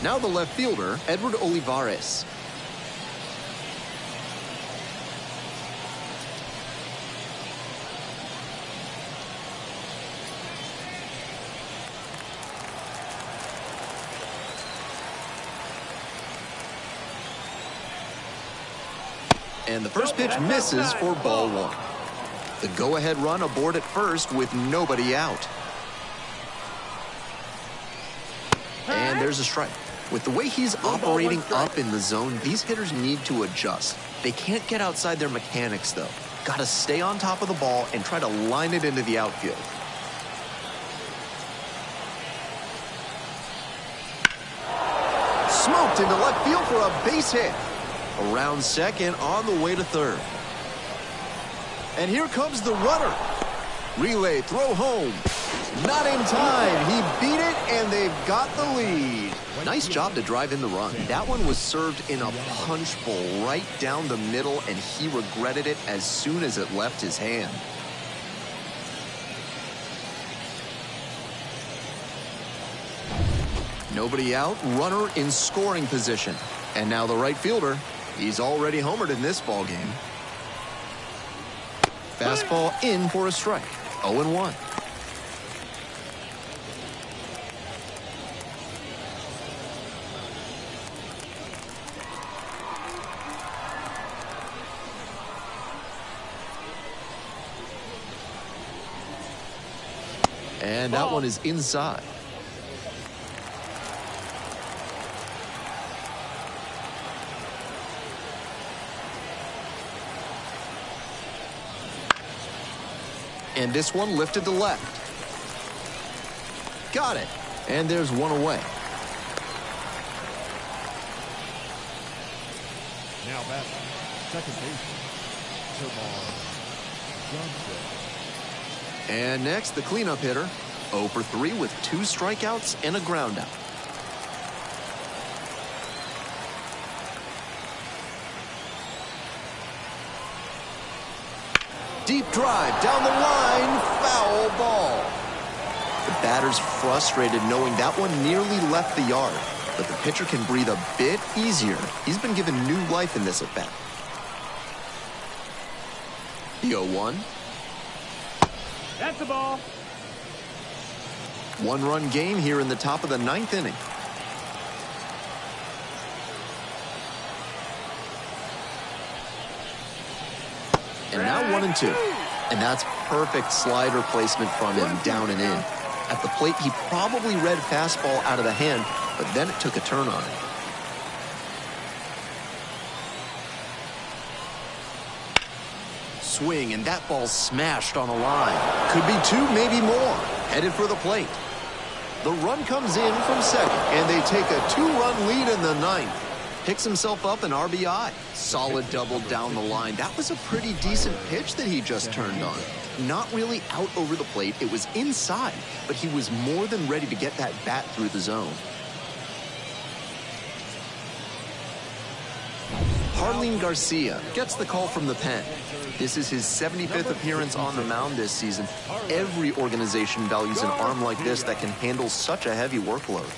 Now the left fielder, Edward Olivares. And the first pitch misses for ball 1. The go-ahead run aboard at first with nobody out. And there's a strike. With the way he's operating up in the zone, these hitters need to adjust. They can't get outside their mechanics, though. Got to stay on top of the ball and try to line it into the outfield. Smoked into left field for a base hit. Around second, on the way to third. And here comes the runner. Relay throw home. Not in time. He beat it, and they've got the lead. Nice job to drive in the run. That one was served in a punch bowl right down the middle, and he regretted it as soon as it left his hand. Nobody out, runner in scoring position. And now the right fielder. He's already homered in this ball game. Fastball in for a strike. 0-1. And that one is inside. And this one lifted to left. Got it. And there's one away. Now back, second baseman, Termarr Johnson. And next, the cleanup hitter. 0 for 3 with 2 strikeouts and a groundout. Deep drive down the line, foul ball. The batter's frustrated knowing that one nearly left the yard, but the pitcher can breathe a bit easier. He's been given new life in this at-bat. The 0-1. That's the ball. 1-run game here in the top of the 9th inning. And now 1-2. And that's perfect slider placement from him, down and in. At the plate, he probably read fastball out of the hand, but then it took a turn on him. Swing, and that ball smashed on a line. Could be 2, maybe more. Headed for the plate. The run comes in from second, and they take a 2-run lead in the 9th. Picks himself up an RBI. Solid double down the line. That was a pretty decent pitch that he just turned on. Not really out over the plate. It was inside, but he was more than ready to get that bat through the zone. Harleen Garcia gets the call from the pen. This is his 75th appearance on the mound this season. Every organization values an arm like this that can handle such a heavy workload.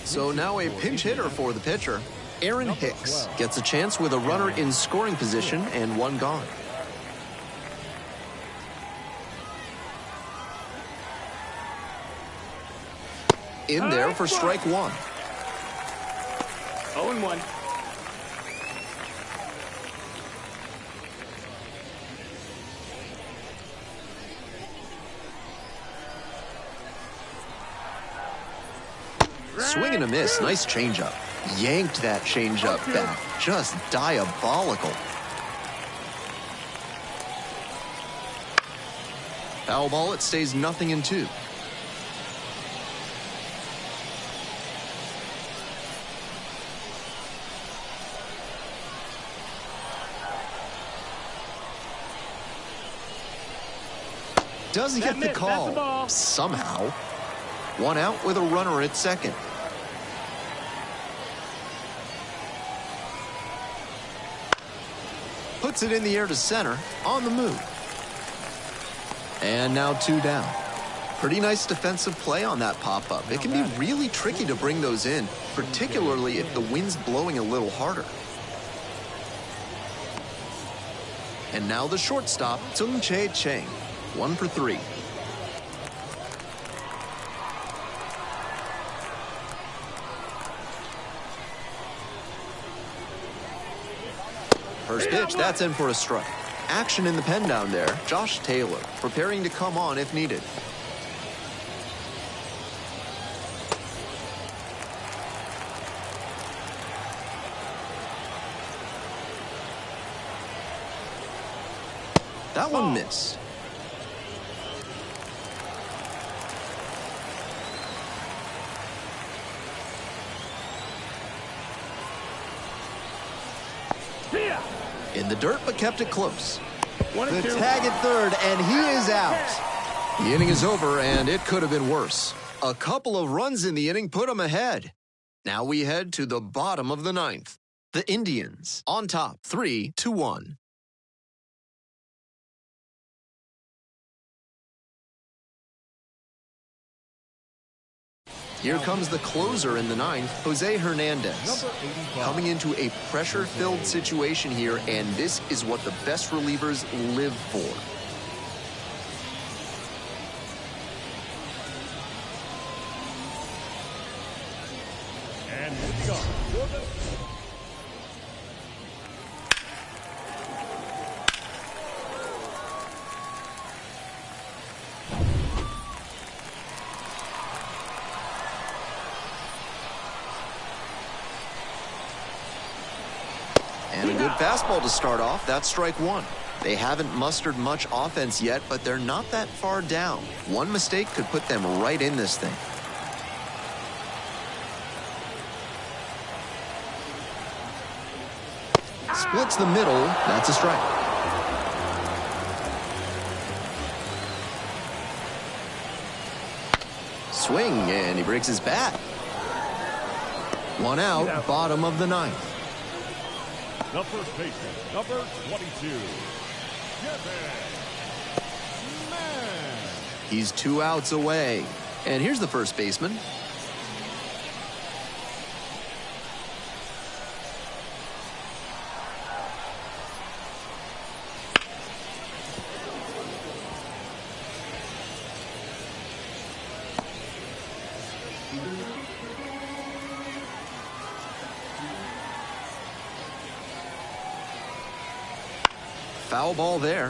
So now a pinch hitter for the pitcher. Aaron Hicks gets a chance with a runner in scoring position and 1 gone. In there for strike 1. 0-1. Swing and a miss. Nice changeup. Yanked that changeup back. Just diabolical. Foul ball. It stays 0-2. Doesn't get the call. Somehow. 1 out with a runner at second. Puts it in the air to center, on the move. And now 2 down. Pretty nice defensive play on that pop-up. It can be really tricky to bring those in, particularly if the wind's blowing a little harder. And now the shortstop, Tsung-Che Cheng. 1 for 3. First pitch, that's in for a strike. Action in the pen down there. Josh Taylor preparing to come on if needed. That one missed. In the dirt, but kept it close. The 1-2. tag at third, and he is out. The inning is over, and it could have been worse. A couple of runs in the inning put him ahead. Now we head to the bottom of the ninth. The Indians on top, 3-1. Here comes the closer in the ninth, Jose Hernandez. Coming into a pressure-filled situation here, and this is what the best relievers live for. And here we go. And a good fastball to start off. That's strike one. They haven't mustered much offense yet, but they're not that far down. One mistake could put them right in this thing. Splits the middle. That's a strike. Swing, and he breaks his bat. One out, bottom of the ninth. The first baseman, number 22. Man. He's 2 outs away. And here's the first baseman. Foul ball there.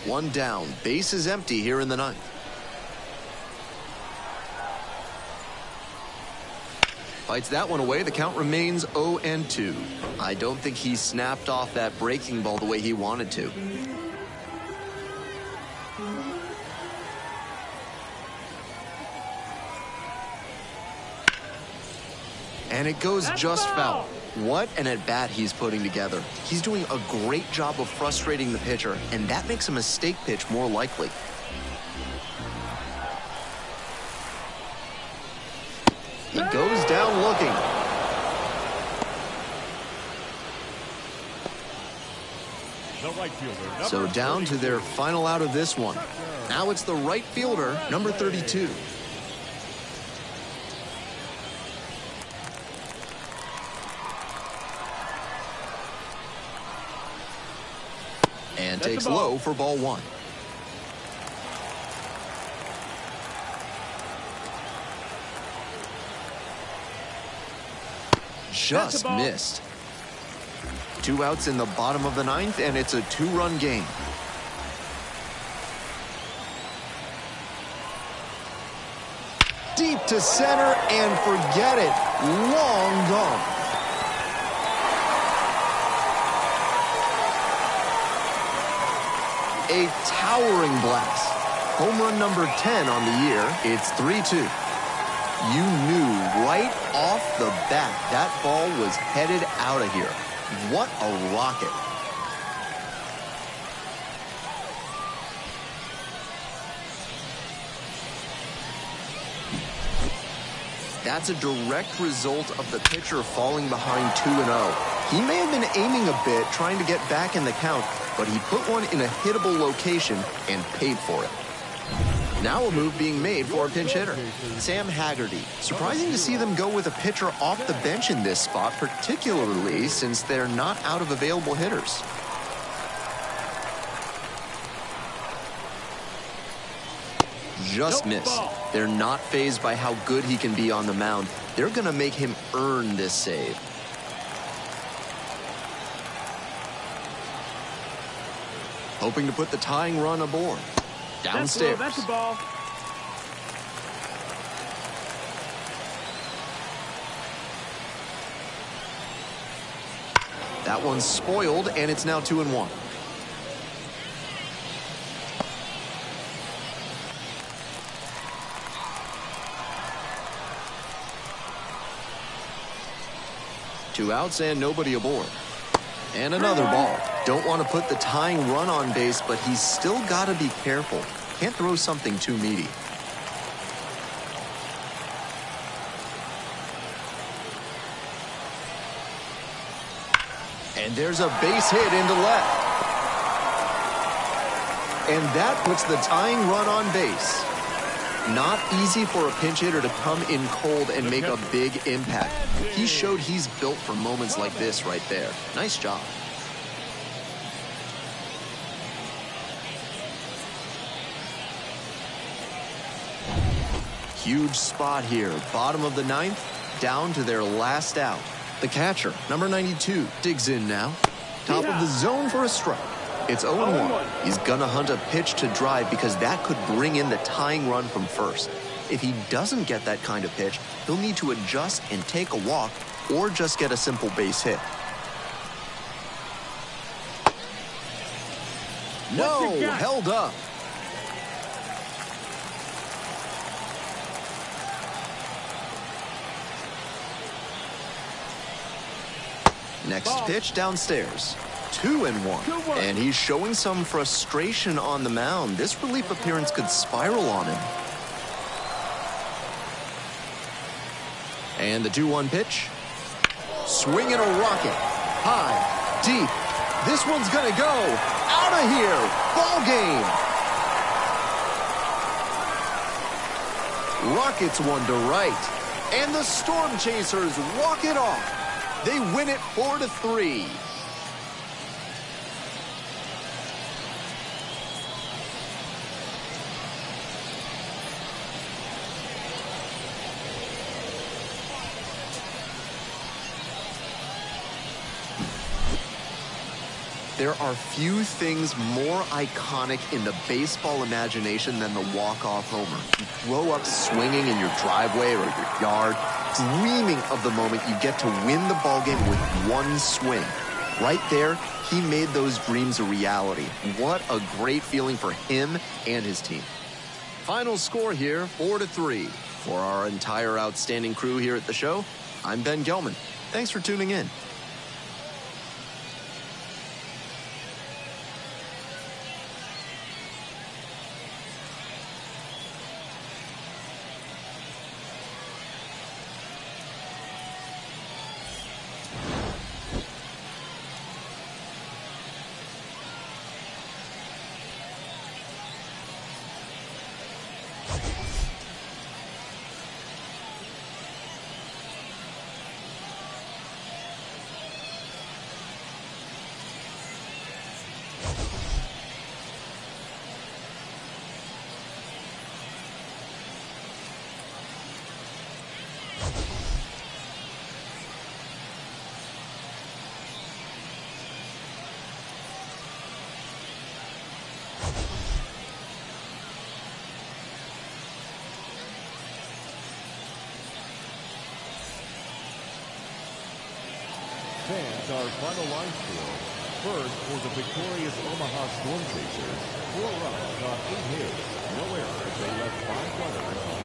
One down. Base is empty here in the ninth. Fights that one away. The count remains 0-2. I don't think he snapped off that breaking ball the way he wanted to. And it goes just foul. What an at-bat he's putting together. He's doing a great job of frustrating the pitcher, and that makes a mistake pitch more likely. He goes down looking. The right fielder, So down to their final out of this one. Now it's the right fielder, number 32. And takes low for ball one. Just missed. 2 outs in the bottom of the ninth, and it's a 2-run game. Deep to center, and forget it. Long gone. A towering blast. Home run number 10 on the year. It's 3-2. You knew right off the bat that ball was headed out of here. What a rocket. That's a direct result of the pitcher falling behind 2-0. He may have been aiming a bit, trying to get back in the count, but he put one in a hittable location and paid for it. Now a move being made for a pinch hitter. Sam Haggerty. Surprising to see them go with a pitcher off the bench in this spot, particularly since they're not out of available hitters. Just missed. They're not fazed by how good he can be on the mound. They're going to make him earn this save. Hoping to put the tying run aboard. Downstairs. That's a ball. That one's spoiled, and it's now 2-1. 2 outs and nobody aboard. And another ball. Don't want to put the tying run on base, but he's still got to be careful. Can't throw something too meaty. And there's a base hit into left. And that puts the tying run on base. Not easy for a pinch hitter to come in cold and make a big impact. He showed he's built for moments like this right there. Nice job. Huge spot here. Bottom of the 9th, down to their last out. The catcher, number 92, digs in now. Top of the zone for a strike. It's 0-1. He's gonna hunt a pitch to drive because that could bring in the tying run from first. If he doesn't get that kind of pitch, he'll need to adjust and take a walk or just get a simple base hit. No, held up. Next pitch downstairs. 2-1. And he's showing some frustration on the mound. This relief appearance could spiral on him. And the 2-1 pitch. Swinging a rocket. High, deep. This one's gonna go. Out of here. Ball game. Rockets one to right. And the Storm Chasers walk it off. They win it 4-3. There are few things more iconic in the baseball imagination than the walk-off homer. You throw up swinging in your driveway or your yard, dreaming of the moment you get to win the ballgame with one swing. Right there, he made those dreams a reality. What a great feeling for him and his team. Final score here, 4-3. For our entire outstanding crew here at the show, I'm Ben Gelman. Thanks for tuning in. Fans, our final line score. First, for the victorious Omaha Storm Chasers, 4 runs on 8 hits, no errors, they left 5 runners on